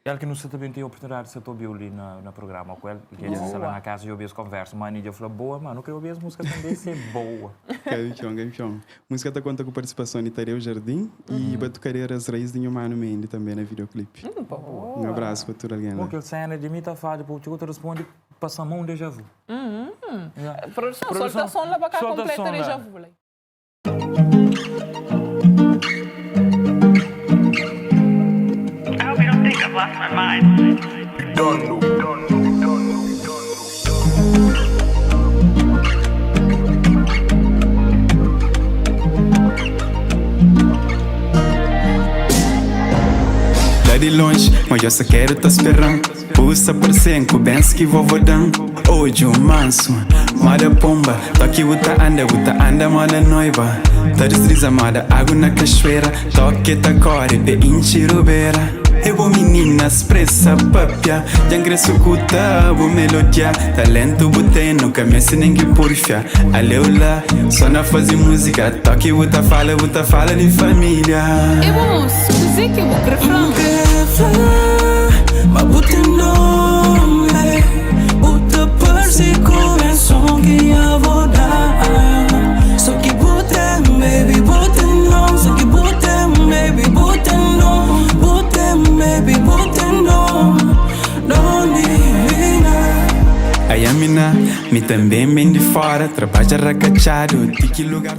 Ele que não se também tem a oportunidade de se ouvir ali no programa com ele, que ele está lá na casa e ouvir as conversas, mas ele falou, boa, mano, eu queria ouvir as músicas também ser boa. Gabichão. Música está conta com participação de Tareu Jardim e Batucareira as raízes de Humano Mendy também no videoclipe. Um abraço para toda alguém lá. Porque ele cena de mim tá falando, porque eu te responde, passa a mão de déjà vu. Produção, solta a som lá para cá completa déjà vu. Lost my mind. Lá de longe, mas eu só quero tá esperando. Puxa aparecer, benção que vovô dan. Hoje o manso, mada pomba. Toque uta anda, mada noiva. Tá desliza, mada água na cachoeira. Toque tá core de enchirubeira. Eu vou menina expressa papia. Jangre sucuta, vou melodia. Talento botei, nunca me ensinei que porfia. Aleula, só na fazer música. Toque uta fala de família. E vamos, música, eu vou refrão. Mas bota nome, bota parse com o som que eu vou dar. Só que bota, baby, bota nome. Só que bota, baby, bota nome. Bota, baby, bota nome. Não divina. Aí a mina, me também bem de fora. Trabalha racachado, de que lugar